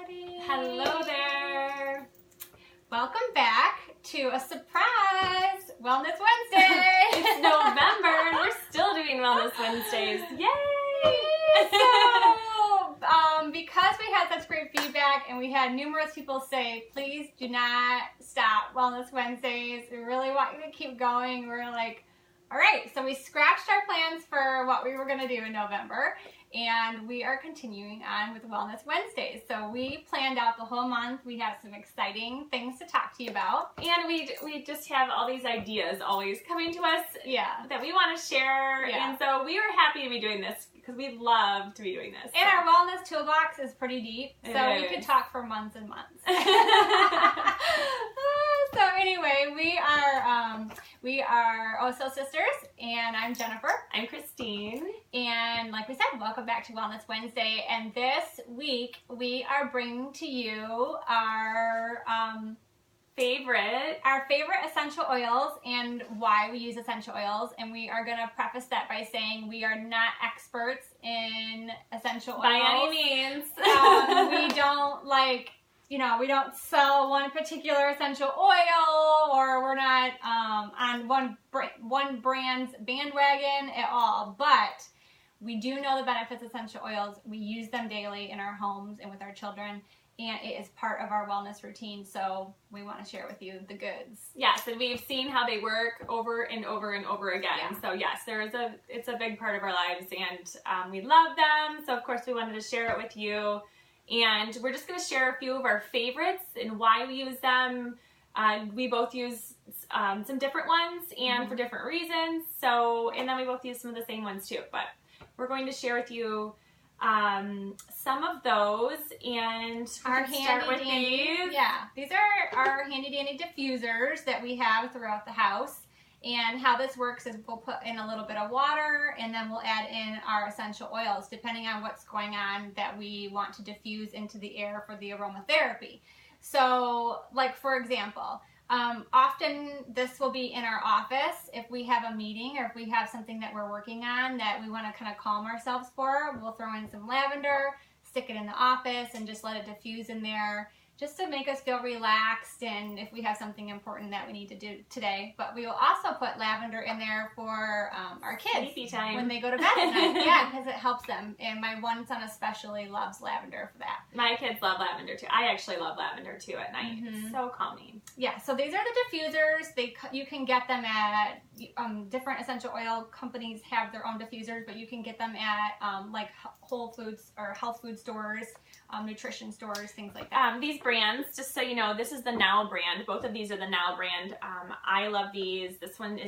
everybody. Hello there. Welcome back to a surprise Wellness Wednesday. It's November and we're still doing Wellness Wednesdays. Yay! So, because we had such great feedback and we had numerous people say, please do not stop Wellness Wednesdays. We really want you to keep going. We're like, all right. So we scratched our plans for what we were going to do in November. And we are continuing on with Wellness Wednesdays. So we planned out the whole month. We have some exciting things to talk to you about. And we just have all these ideas always coming to us that we want to share. Yeah. And so we were happy to be doing this because we love to be doing this. And our wellness toolbox is pretty deep. So we could talk for months and months. So anyway, we are OSO sisters, and I'm Jennifer. I'm Christine. And like we said, welcome back to Wellness Wednesday. And this week, we are bringing to you our favorite essential oils and why we use essential oils. And we are going to preface that by saying we are not experts in essential oils. By any means. We don't we don't sell one particular essential oil, or we're not on one brand's bandwagon at all. But we do know the benefits of essential oils. We use them daily in our homes and with our children, and it is part of our wellness routine. So we want to share with you the goods. Yes, and we've seen how they work over and over and over again. Yeah. So yes, it's a big part of our lives, and we love them. So of course we wanted to share it with you. And we're just going to share a few of our favorites and why we use them. We both use some different ones and for different reasons. So, and then we both use some of the same ones too. But we're going to share with you some of those, and Our start with handy-dandy, these. yeah, these are our handy-dandy diffusers that we have throughout the house. And how this works is we'll put in a little bit of water, and then we'll add in our essential oils, depending on what's going on that we want to diffuse into the air for the aromatherapy. So, like for example, often this will be in our office if we have a meeting or if we have something that we're working on that we want to kind of calm ourselves for. We'll throw in some lavender, stick it in the office, and just let it diffuse in there, just to make us feel relaxed and if we have something important that we need to do today. But we will also put lavender in there for our kids Sleepy time. when they go to bed at night. Yeah, because it helps them. And my one son especially loves lavender for that. My kids love lavender too. I actually love lavender too at night. It's so calming. Yeah, so these are the diffusers. You can get them at different essential oil companies have their own diffusers, but you can get them at like Whole Foods or health food stores, nutrition stores, things like that. These brands, just so you know, this is the Now brand. Both of these are the Now brand. I love these. This one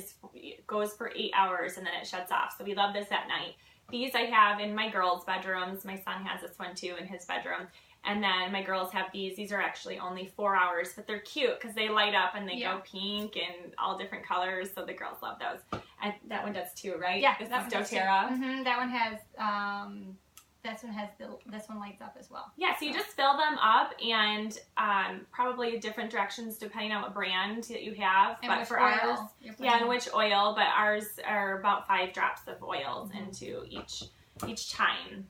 goes for 8 hours and then it shuts off. So we love this at night. These I have in my girls' bedrooms. My son has this one too in his bedroom. And then my girls have these. These are actually only 4 hours, but they're cute because they light up and they go pink and all different colors. So the girls love those. And that one does too, right? Yeah, this that is one does too. doTERRA. That one has. This one lights up as well. Yeah, so you just fill them up and probably different directions depending on what brand that you have. And but which for oil ours, you're putting yeah, and in. which oil. But ours are about 5 drops of oils into each time.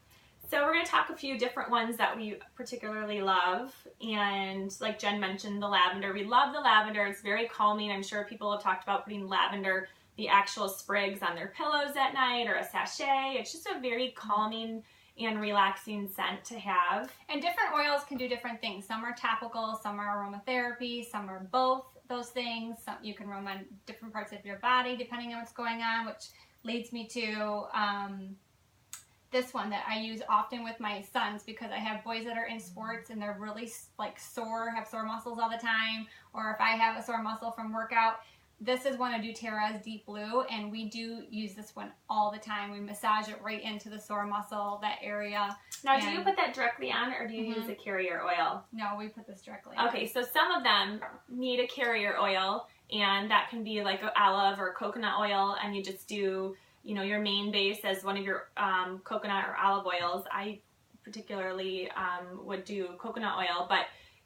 So we're going to talk a few different ones that we particularly love. And like Jen mentioned, the lavender. We love the lavender. It's very calming. I'm sure people have talked about putting lavender, the actual sprigs, on their pillows at night or a sachet. It's just a very calming and relaxing scent to have. And different oils can do different things. Some are topical, some are aromatherapy, some are both those things. Some you can roam on different parts of your body depending on what's going on, which leads me to this one that I use often with my sons because I have boys that are in sports and they're really like have sore muscles all the time, or if I have a sore muscle from workout. This is one of doTERRA's Deep Blue, and we do use this one all the time. We massage it right into the sore muscle, that area. Now, do you put that directly on, or do you use a carrier oil? No, we put this directly on. Okay, so some of them need a carrier oil, and that can be like olive or coconut oil, and you just do, your main base as one of your coconut or olive oils. I particularly would do coconut oil, but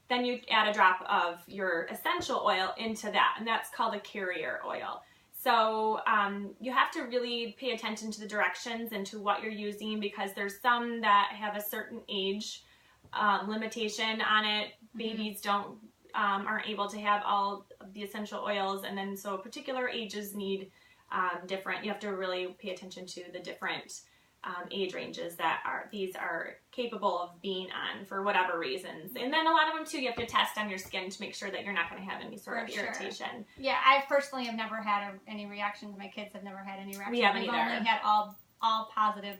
then you add a drop of your essential oil into that, and that's called a carrier oil. So you have to really pay attention to the directions and to what you're using, because there's some that have a certain age limitation on it. Babies aren't able to have all of the essential oils, and then so particular ages need different. You have to really pay attention to the different age ranges that these are capable of being on for whatever reasons. And then a lot of them too, you have to test on your skin to make sure that you're not going to have any sort of irritation. Yeah, I personally have never had any reactions. My kids have never had any reactions. We haven't We've either. only had all positive,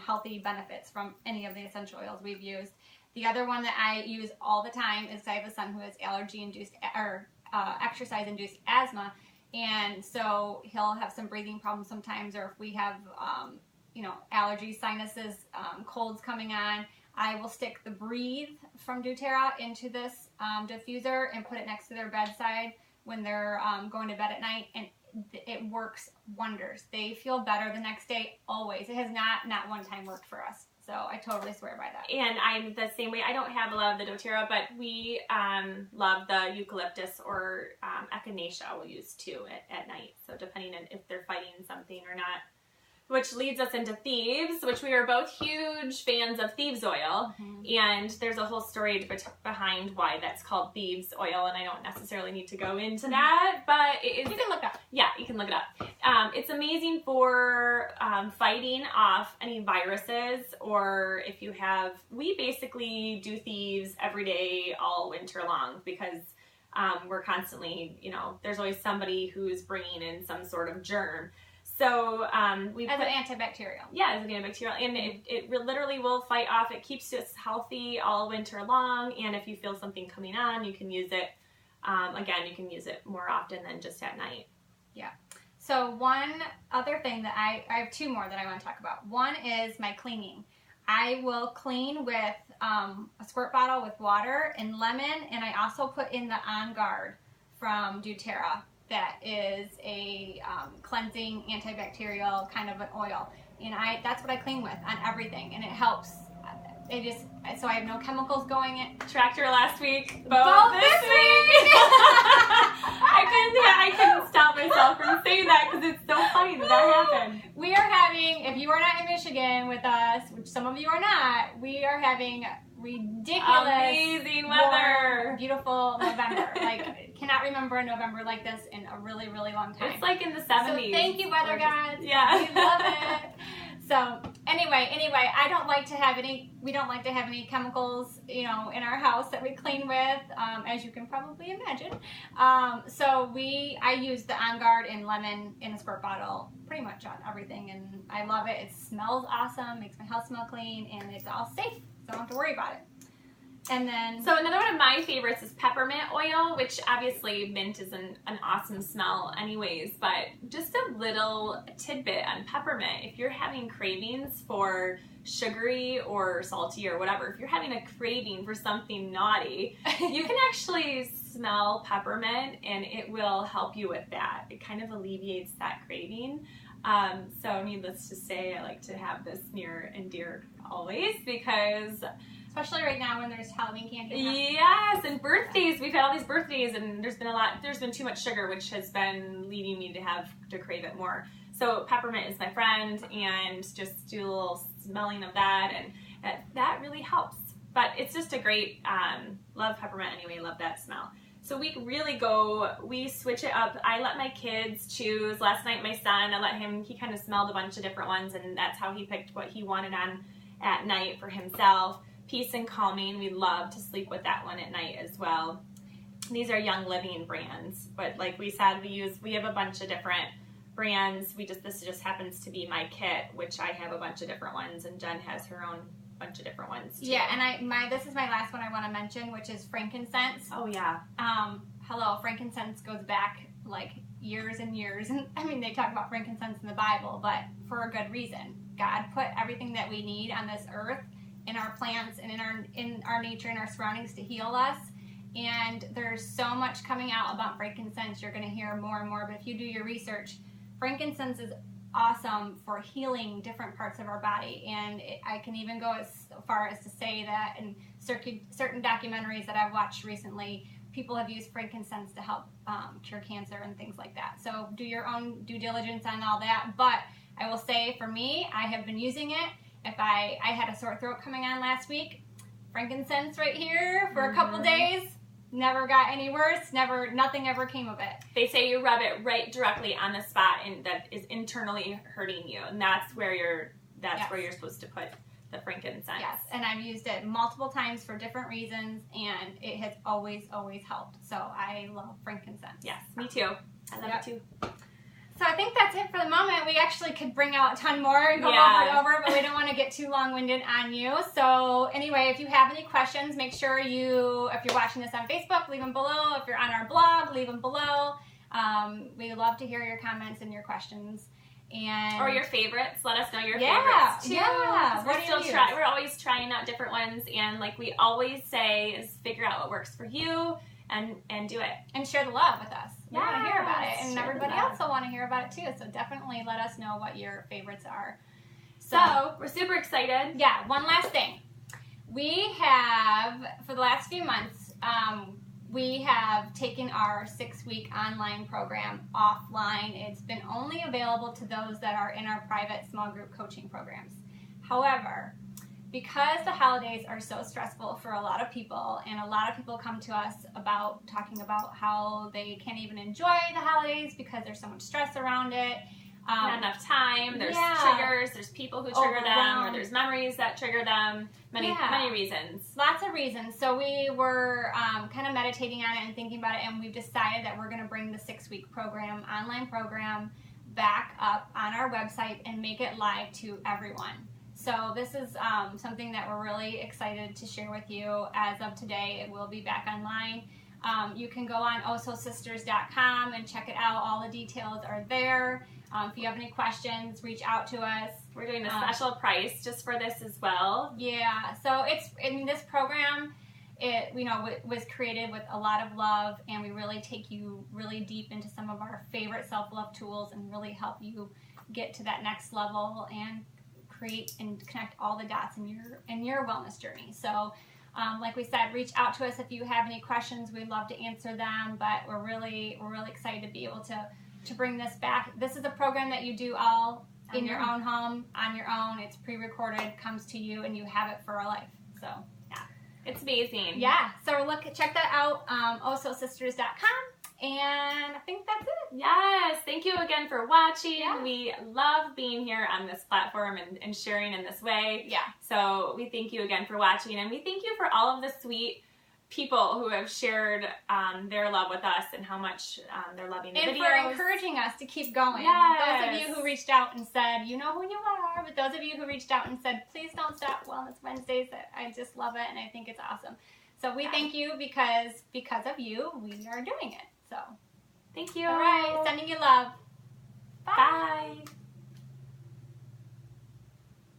healthy benefits from any of the essential oils we've used. The other one that I use all the time is I have a son who has allergy-induced or exercise-induced asthma, and so he'll have some breathing problems sometimes, or if we have allergies, sinuses, colds coming on, I will stick the Breathe from doTERRA into this diffuser and put it next to their bedside when they're going to bed at night, and it works wonders. They feel better the next day always. It has not one time worked for us. So I totally swear by that. And I'm the same way. I don't have a lot of the doTERRA, but we love the eucalyptus or echinacea we'll use too at night. So depending on if they're fighting something or not. Which leads us into thieves, which we are both huge fans of thieves oil. And there's a whole story behind why that's called thieves oil, and I don't necessarily need to go into that, but it is... You can look it up. Yeah, you can look it up. It's amazing for fighting off any viruses, or if you have... We basically do thieves every day all winter long because we're constantly, there's always somebody who's bringing in some sort of germ. So we as an antibacterial. Yeah, as an antibacterial, and it literally will fight off. It keeps us healthy all winter long, and if you feel something coming on, you can use it. Again, you can use it more often than just at night. Yeah. So one other thing that I have two more that I want to talk about. One is my cleaning. I will clean with a squirt bottle with water and lemon, and I also put in the On Guard from doTERRA. That is a cleansing, antibacterial kind of an oil, and that's what I clean with on everything, and it helps. So I have no chemicals going in. Tractor last week, both this week. I couldn't stop myself from saying that because it's so funny that happened. We are having, if you are not in Michigan with us, which some of you are not, we are having ridiculous, amazing weather, warm, beautiful November. Cannot remember a November like this in a really, really long time. It's like in the 70s. So thank you, weather gods. Yeah, we love it. So anyway, I don't like to have any. We don't like to have any chemicals, in our house that we clean with, as you can probably imagine. So I use the On Guard and lemon in a squirt bottle pretty much on everything, and I love it. It smells awesome, makes my house smell clean, and it's all safe, so I don't have to worry about it. And then... So another one of my favorites is peppermint oil, which obviously mint is an awesome smell anyways, but just a little tidbit on peppermint. If you're having cravings for sugary or salty or whatever, if you're having a craving for something naughty, you can actually smell peppermint and it will help you with that. It kind of alleviates that craving. So needless to say, I like to have this near and dear always because... Especially right now when there's Halloween candy. Yes, and birthdays. We've had all these birthdays, and there's been too much sugar, which has been leading me to crave it more. So peppermint is my friend, and just do a little smelling of that, and that really helps. But it's just a great, love peppermint anyway, love that smell. So we switch it up. I let my kids choose. Last night my son, he kind of smelled a bunch of different ones, and that's how he picked what he wanted on at night for himself. Peace and Calming, we love to sleep with that one at night as well. These are Young Living brands, but like we said, we have a bunch of different brands. This just happens to be my kit, which I have a bunch of different ones, and Jen has her own bunch of different ones too. Yeah, and this is my last one I want to mention, which is frankincense. Oh yeah. Hello, frankincense goes back like years and years, and they talk about frankincense in the Bible, but for a good reason. God put everything that we need on this earth, in our plants and in our nature and our surroundings to heal us, and there's so much coming out about frankincense. You're going to hear more and more, but if you do your research, frankincense is awesome for healing different parts of our body, and I can even go as far as to say that in certain documentaries that I've watched recently, people have used frankincense to help cure cancer and things like that. So do your own due diligence on all that, but I will say for me, I have been using it. If I had a sore throat coming on last week, frankincense right here for a couple days. Never got any worse. Nothing ever came of it. They say you rub it right directly on the spot and that is internally hurting you, and that's where you're supposed to put the frankincense. Yes, and I've used it multiple times for different reasons, and it has always helped. So I love frankincense. Yes, me too. I love it too. So I think that's it for the moment. We actually could bring out a ton more and go over and over, but we don't want to get too long-winded on you. So anyway, if you have any questions, make sure if you're watching this on Facebook, leave them below. If you're on our blog, leave them below. We love to hear your comments and your questions. Or your favorites. Let us know your favorites too. Yeah. We're always trying out different ones, and like we always say, is figure out what works for you and do it. And share the love with us. We want to hear about it, and everybody else will want to hear about it too. So definitely let us know what your favorites are. So we're super excited. Yeah. One last thing. We have, for the last few months, we have taken our 6-week online program offline. It's been only available to those that are in our private small group coaching programs. However, because the holidays are so stressful for a lot of people, and a lot of people come to us talking about how they can't even enjoy the holidays because there's so much stress around it. Not enough time, there's triggers, there's people who trigger them, or there's memories that trigger them, many reasons. Lots of reasons. So we were kind of meditating on it and thinking about it, and we've decided that we're going to bring the 6-week program, online program, back up on our website and make it live to everyone. So this is something that we're really excited to share with you. As of today, it will be back online. You can go on ososisters.com and check it out. All the details are there. If you have any questions, reach out to us. We're doing a special price just for this as well. Yeah. So this program, was created with a lot of love, and we really take you really deep into some of our favorite self-love tools and really help you get to that next level and create and connect all the dots in your wellness journey. So like we said, reach out to us if you have any questions. We'd love to answer them, but we're really excited to be able to bring this back. This is a program that you do all in your own home, on your own. It's pre-recorded, comes to you, and you have it for a life. So yeah, it's amazing. Yeah, so check that out, ososisters.com, and I think that's it. Yes, thank you again for watching. Yeah. We love being here on this platform and sharing in this way. Yeah. So we thank you again for watching, and we thank you for all of the sweet people who have shared their love with us and how much they're loving the videos. And for encouraging us to keep going. Yes. Those of you who reached out and said, you know who you are, but those of you who reached out and said, please don't stop Wellness Wednesdays. I just love it, and I think it's awesome. So we thank you because of you, we are doing it. So thank you. All right, sending you love.